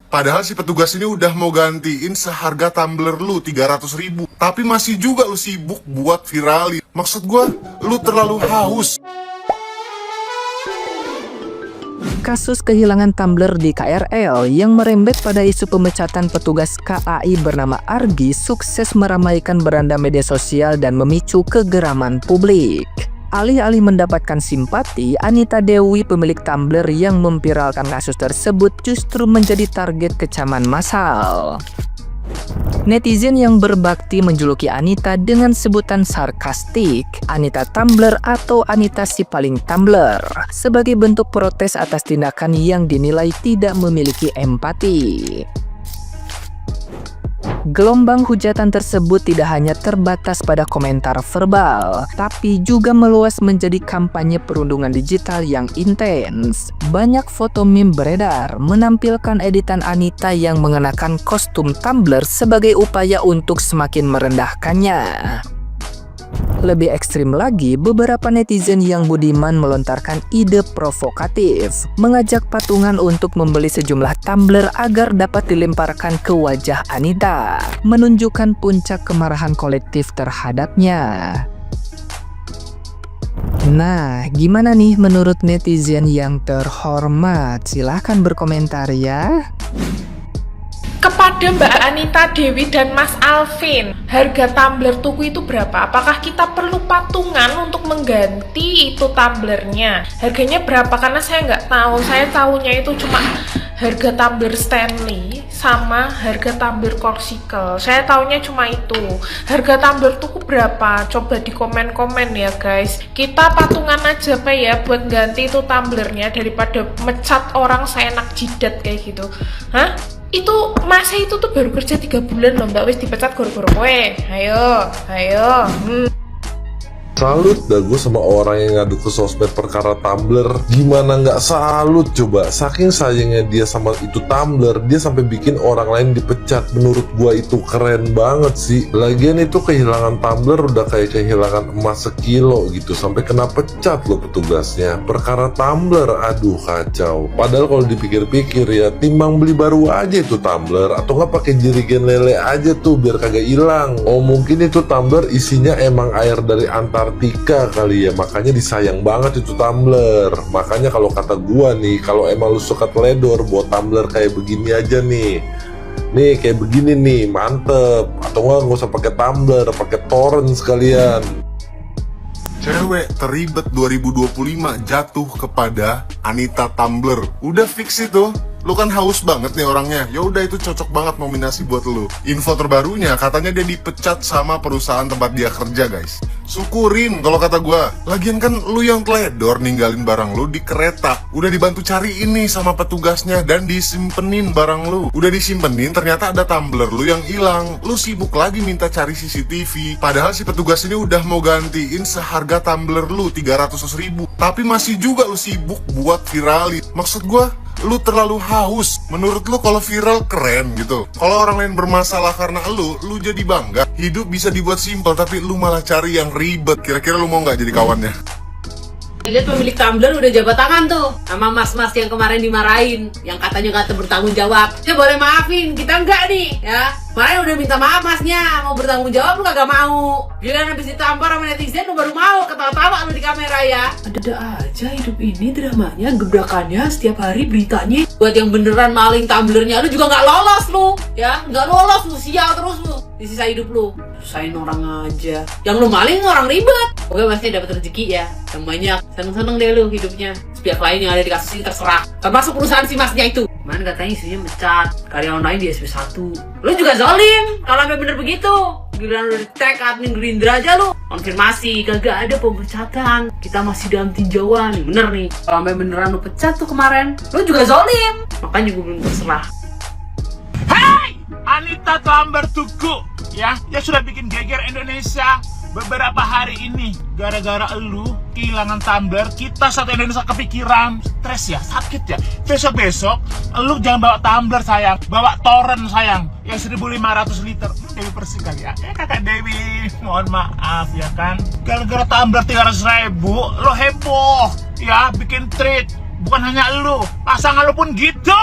Padahal si petugas ini udah mau gantiin seharga tumbler lu 300.000. Tapi masih juga lu sibuk buat viralin. Maksud gua, lu terlalu haus. Kasus kehilangan tumbler di KRL yang merembet pada isu pemecatan petugas KAI bernama Argi sukses meramaikan beranda media sosial dan memicu kegeraman publik. Alih-alih mendapatkan simpati, Anita Dewi, pemilik tumbler yang memviralkan kasus tersebut, justru menjadi target kecaman massal. Netizen yang berbakti menjuluki Anita dengan sebutan sarkastik, Anita Tumbler atau Anita si paling Tumbler, sebagai bentuk protes atas tindakan yang dinilai tidak memiliki empati. Gelombang hujatan tersebut tidak hanya terbatas pada komentar verbal, tapi juga meluas menjadi kampanye perundungan digital yang intens. Banyak foto meme beredar menampilkan editan Anita yang mengenakan kostum Tumbler sebagai upaya untuk semakin merendahkannya. Lebih ekstrim lagi, beberapa netizen yang budiman melontarkan ide provokatif, mengajak patungan untuk membeli sejumlah tumbler agar dapat dilemparkan ke wajah Anita, menunjukkan puncak kemarahan kolektif terhadapnya. Nah, gimana nih menurut netizen yang terhormat? Silahkan berkomentar ya. Kepada Mbak Anita Dewi dan Mas Alvin, harga tumbler tuku itu berapa? Apakah kita perlu patungan untuk mengganti itu tumblernya? Harganya berapa? Karena saya nggak tahu. Saya tahunya itu cuma harga tumbler Stanley sama harga tumbler Corsicle. Saya tahunya cuma itu. Harga tumbler tuku berapa? Coba di komen-komen ya guys. Kita patungan aja Pak ya buat ganti itu tumblernya daripada mecat orang seenak jidat kayak gitu. Hah? Itu masa itu tuh baru kerja 3 bulan loh Mbak, wis dipecat goro-goro kowe. Ayo. Salut dah gue sama orang yang ngadu ke sosmed perkara tumbler. Gimana nggak salut coba? Saking sayangnya dia sama itu tumbler, dia sampai bikin orang lain dipecat. Menurut gue itu keren banget sih. Lagian itu kehilangan tumbler udah kayak kehilangan emas sekilo gitu, sampai kena pecat loh petugasnya. Perkara tumbler, aduh kacau. Padahal kalau dipikir-pikir ya, timbang beli baru aja itu tumbler, atau nggak pakai jerigen lele aja tuh biar kagak hilang. Oh mungkin itu tumbler isinya emang air dari Antartika kali ya, makanya disayang banget itu tumbler. Makanya kalau kata gua nih, kalau emang lu suka teledor buat tumbler kayak begini aja nih kayak begini nih, mantep. Atau nggak usah pakai tumbler, pakai torrent sekalian. Cewek teribet 2025 jatuh kepada Anita Tumbler. Udah fix itu. Lu kan haus banget nih orangnya. Ya udah itu cocok banget nominasi buat lu. Info terbarunya katanya dia dipecat sama perusahaan tempat dia kerja, guys. Syukurin kalau kata gua. Lagian kan lu yang teledor ninggalin barang lu di kereta. Udah dibantu cari ini sama petugasnya dan disimpenin barang lu. Udah disimpenin ternyata ada tumbler lu yang hilang. Lu sibuk lagi minta cari CCTV. Padahal si petugas ini udah mau gantiin seharga tumbler lu 300.000. Tapi masih juga lu sibuk buat viralin. Maksud gua, lu terlalu haus. Menurut lu kalau viral keren gitu. Kalau orang lain bermasalah karena lu jadi bangga. Hidup bisa dibuat simpel tapi lu malah cari yang ribet. Kira-kira lu mau nggak jadi kawannya? Lihat pemilik tumbler udah jabat tangan tuh sama mas-mas yang kemarin dimarahin, yang katanya kata bertanggung jawab. Ya boleh maafin, kita enggak nih ya. Kemarin udah minta maaf masnya, mau bertanggung jawab lu kagak mau. Giliran habis ditampar sama netizen lu baru mau, ketawa-tawa lu di kamera ya. Ada aja hidup ini dramanya, gebrakannya setiap hari beritanya. Buat yang beneran maling tumblernya lu juga nggak lolos lu ya, nggak lolos lu, sial terus lu di sisa hidup lu. Susahin orang aja, yang lu maling orang ribet. Oke pasti dapat rezeki ya yang banyak, seneng-seneng deh lu hidupnya. Pihak lain yang ada di kasus ini terserah, termasuk perusahaan si masnya itu. Mana katanya isunya mecat karyawan lain di SP1. Lu juga zalim kalau sampai bener begitu. Giliran lu di-tag admin Gerindra aja lu konfirmasi kagak ada pemecatan, kita masih dalam tinjauan. Bener nih, kalau sampai beneran lu pecat tuh kemarin, lu juga zalim. Makanya gue belum terserah. Hai, Anita Tumbler tuku ya sudah bikin geger Indonesia beberapa hari ini. Gara-gara elu kehilangan tumbler, kita satu Indonesia kepikiran, stres ya, sakit ya. Besok-besok elu jangan bawa tumbler sayang, bawa torrent sayang yang 1.500 liter. Dewi Persik kali ya. Kakak Dewi, mohon maaf ya kan. Gara-gara tumbler 300.000 lo heboh ya, bikin treat. Bukan hanya elu, pasangan lu pun gitu.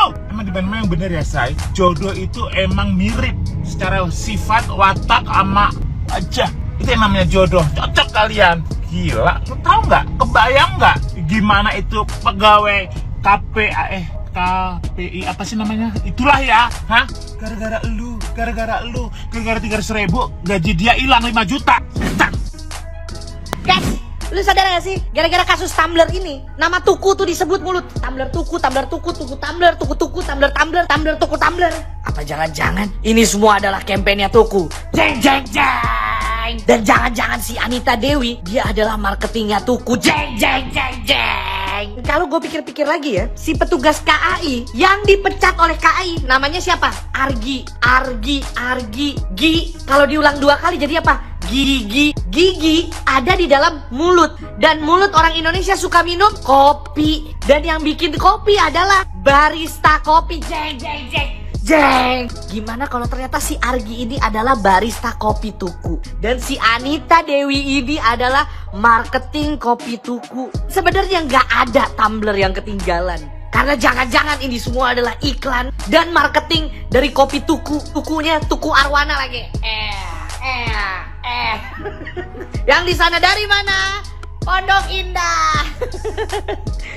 memang bener ya, Say. Jodoh itu emang mirip secara sifat, watak, sama wajah. Itu yang namanya jodoh. Cocok kalian. Gila, lu tahu nggak? Kebayang nggak gimana itu pegawai KPI apa sih namanya? Itulah ya, hah? Gara-gara lu, gara-gara 300.000 gaji dia hilang 5 juta. Guys, lu sadar gak sih? Gara-gara kasus Tumblr ini, nama Tuku tuh disebut mulut. Tumblr Tuku, Tumblr Tuku, Tuku Tumblr, Tuku Tuku, Tumblr Tumblr, Tumblr Tuku Tumblr. Apa jangan-jangan ini semua adalah kampanye Tuku? Jeng jeng jeng. Dan jangan-jangan si Anita Dewi, dia adalah marketingnya Tuku. Jeng jeng jeng jeng. Kalau gue pikir-pikir lagi ya, si petugas KAI yang dipecat oleh KAI namanya siapa? Argi. Gi. Kalau diulang 2 kali jadi apa? Gigi. Gigi ada di dalam mulut. Dan mulut orang Indonesia suka minum kopi. Dan yang bikin kopi adalah barista kopi. Jeng jeng jeng jeng. Gimana kalau ternyata si Argi ini adalah barista kopi Tuku, dan si Anita Dewi ini adalah marketing kopi Tuku. Sebenarnya nggak ada Tumblr yang ketinggalan, karena jangan-jangan ini semua adalah iklan dan marketing dari kopi Tuku. Tukunya Tuku Arwana lagi. Yang di sana dari mana? Pondok Indah.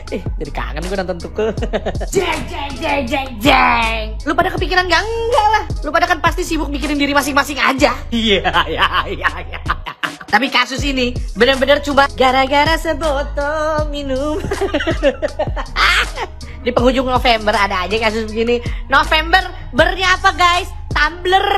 Jadi kangen gue nonton Tuku. Jeng jeng jeng jeng jeng. Lu pada kepikiran gak? Enggak lah. Lu pada kan pasti sibuk mikirin diri masing-masing aja. Iya. Tapi kasus ini benar-benar cuma gara-gara sebotol minum. Di penghujung November ada aja kasus begini. November bernya apa guys? Tumblr.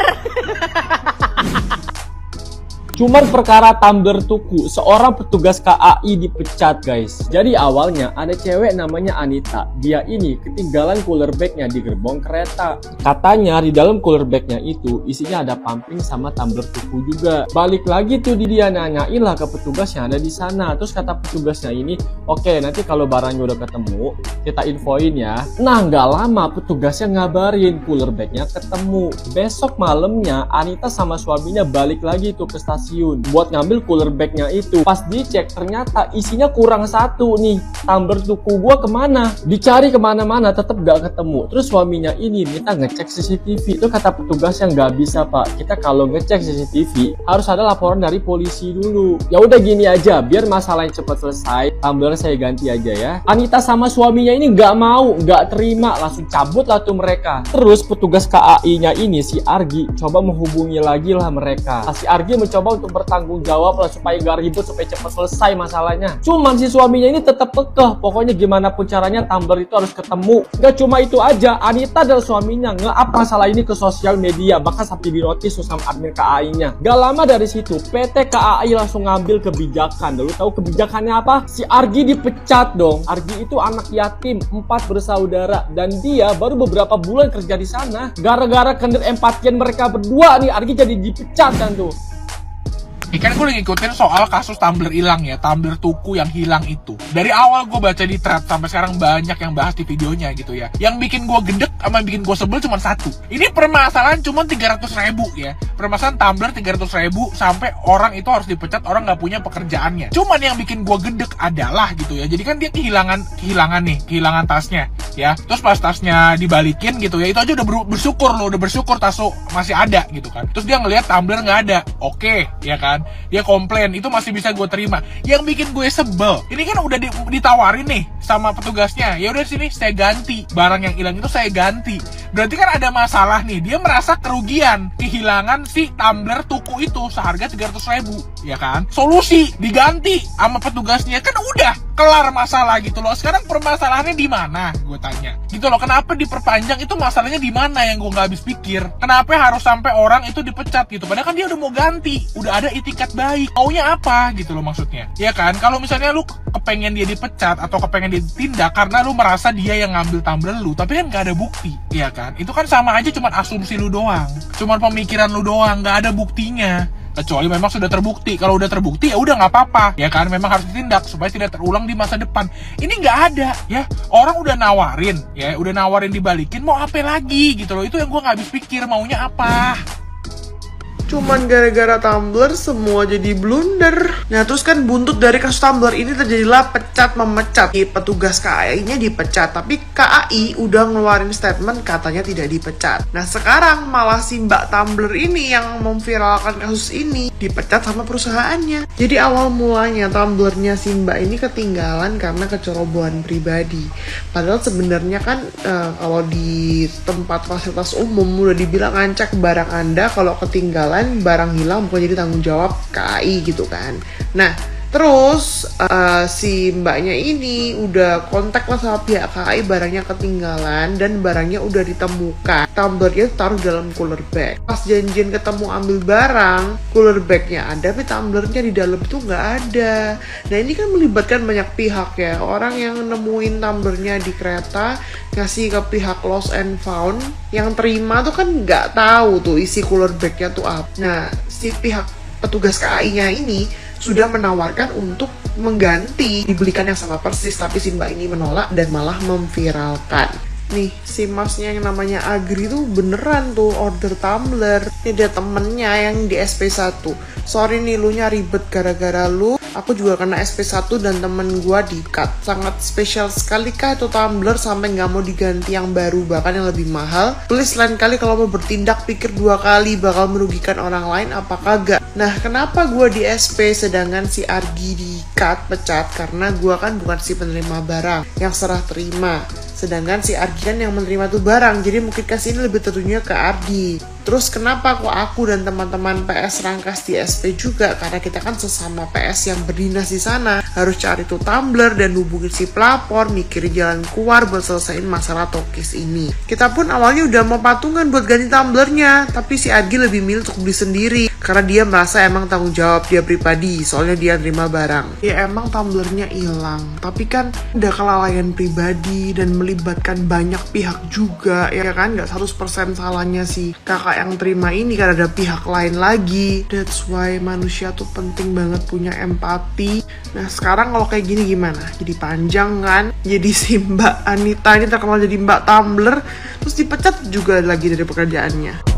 Cuman perkara Tumblr Tuku, seorang petugas KAI dipecat guys. Jadi awalnya ada cewek namanya Anita. Dia ini ketinggalan cooler bagnya di gerbong kereta. Katanya di dalam cooler bagnya itu isinya ada pumping sama Tumblr Tuku juga. Balik lagi tuh dia nanyain lah ke petugas yang ada di sana. Terus kata petugasnya ini, oke, nanti kalau barangnya udah ketemu kita infoin ya. Nah nggak lama petugasnya ngabarin cooler bagnya ketemu. Besok malamnya Anita sama suaminya balik lagi tuh ke stasiun buat ngambil cooler bagnya itu. Pas dicek ternyata isinya kurang 1 nih. Tumblr Tuku gua kemana? Dicari kemana-mana tetap gak ketemu. Terus suaminya ini minta ngecek CCTV. Itu kata petugasnya nggak bisa pak. Kita kalau ngecek CCTV harus ada laporan dari polisi dulu. Ya udah gini aja, biar masalahnya cepat selesai. Tumblr saya ganti aja ya. Anita sama suaminya ini nggak mau, nggak terima, langsung cabut lah tuh mereka. Terus petugas KAI-nya ini si Argi coba menghubungi lagi lah mereka. Si Argi mencoba untuk bertanggung jawab lah supaya gak ribut, supaya cepat selesai masalahnya. Cuman si suaminya ini tetap kekeh, pokoknya gimana pun caranya Tumblr itu harus ketemu. Gak cuma itu aja, Anita dan suaminya nge-up masalah ini ke sosial media, bahkan sampai di notis sama admin KAI-nya. Gak lama dari situ PT KAI langsung ngambil kebijakan. Lalu tahu kebijakannya apa? Si Argi dipecat dong. Argi itu anak yatim 4 bersaudara, dan dia baru beberapa bulan kerja di sana. Gara-gara kendir empatian mereka berdua nih, Argi jadi dipecat kan tuh. Kan gue lagi ngikutin soal kasus Tumblr hilang ya, Tumblr Tuku yang hilang itu. Dari awal gue baca di thread sampai sekarang banyak yang bahas di videonya gitu ya. Yang bikin gue gendek sama yang bikin gue sebel cuma satu. Ini permasalahan cuma 300.000 ya. Permasalahan Tumblr 300.000 sampai orang itu harus dipecat, orang nggak punya pekerjaannya. Cuman yang bikin gue gendek adalah gitu ya. Jadi kan dia kehilangan tasnya ya. Terus pas tasnya dibalikin gitu ya, itu aja udah bersyukur loh, udah bersyukur tas lo masih ada gitu kan. Terus dia ngelihat Tumblr nggak ada, oke ya kan. Dia komplain, itu masih bisa gue terima. Yang bikin gue sebel, ini kan udah ditawarin nih sama petugasnya, ya udah sini saya ganti barang yang hilang itu, saya ganti. Berarti kan ada masalah nih, dia merasa kerugian kehilangan si Tumblr Tuku itu seharga 300.000 ya kan. Solusi diganti sama petugasnya, kan udah kelar masalah gitu loh. Sekarang permasalahannya di mana? Gue tanya gitu loh, kenapa diperpanjang? Itu masalahnya di mana yang gue nggak habis pikir. Kenapa harus sampai orang itu dipecat gitu, padahal kan dia udah mau ganti, udah ada itikat baik. Maunya apa gitu loh maksudnya, ya kan? Kalau misalnya lu kepengen dia dipecat atau kepengen dia ditindak karena lu merasa dia yang ngambil Tumblr lu, tapi kan nggak ada bukti, ya kan? Itu kan sama aja cuman asumsi lu doang, cuman pemikiran lu doang, nggak ada buktinya. Kecuali memang sudah terbukti. Kalau udah terbukti ya udah nggak apa-apa, ya kan? Memang harus ditindak supaya tidak terulang di masa depan. Ini nggak ada ya, orang udah nawarin ya, udah nawarin dibalikin, mau apa lagi gitu loh. Itu yang gue nggak habis pikir, maunya apa. Cuman gara-gara Tumblr semua jadi blunder. Nah terus kan buntut dari kasus Tumblr ini terjadilah pecat memecat. Petugas KAI-nya dipecat, tapi KAI udah ngeluarin statement katanya tidak dipecat. Nah sekarang malah si Mbak Tumblr ini yang memviralkan kasus ini dipecat sama perusahaannya. Jadi awal mulanya Tumblr-nya si Mbak ini ketinggalan karena kecerobohan pribadi. Padahal sebenarnya kan kalau di tempat fasilitas umum udah dibilang ngecek barang Anda, kalau ketinggalan barang hilang bukan jadi tanggung jawab KAI gitu kan. Nah terus si mbaknya ini udah kontak lah sama pihak KAI, barangnya ketinggalan dan barangnya udah ditemukan. Tumblernya taruh dalam cooler bag. Pas janjian ketemu ambil barang, cooler bagnya ada tapi tumblernya di dalam itu nggak ada. Nah ini kan melibatkan banyak pihak ya. Orang yang nemuin tumblernya di kereta ngasih ke pihak lost and found, yang terima tuh kan nggak tahu tuh isi cooler bagnya tuh apa. Nah si pihak petugas KAI-nya ini sudah menawarkan untuk mengganti, dibelikan yang sama persis, tapi si mbak ini menolak dan malah memviralkan. Nih, si masnya yang namanya Agri tuh beneran tuh order tumbler. Ini dia temennya yang di SP1. Sorry nih, lu nya ribet gara-gara lu. Aku juga kena SP1 dan temen gua di-cut. Sangat spesial sekali kah itu tumbler sampai nggak mau diganti yang baru, bahkan yang lebih mahal. Please lain kali kalau mau bertindak pikir 2 kali, bakal merugikan orang lain apa kagak. Nah, kenapa gua di SP sedangkan si Argi di-cut, pecat? Karena gua kan bukan si penerima barang yang serah terima. Sedangkan si Argi kan yang menerima tuh barang, jadi mungkin kasih ini lebih tentunya ke Argi. Terus kenapa kok aku dan teman-teman PS Rangkas di SP juga? Karena kita kan sesama PS yang berdinas di sana, harus cari tuh tumbler dan hubungin si pelapor, mikirin jalan keluar buat selesaiin masalah tokis ini. Kita pun awalnya udah mau patungan buat ganti tumblernya, tapi si Argi lebih milih untuk beli sendiri karena dia merasa emang tanggung jawab dia pribadi, soalnya dia nerima barang. Ya emang tumblernya hilang, tapi kan udah kelalaian pribadi dan melibatkan banyak pihak juga, ya kan? Nggak 100% salahnya si kakak yang terima ini, kan ada pihak lain lagi. That's why manusia tuh penting banget punya empati. Nah sekarang kalau kayak gini gimana? Jadi panjang kan? Jadi si Mbak Anita ini terkenal jadi Mbak Tumblr, terus dipecat juga lagi dari pekerjaannya.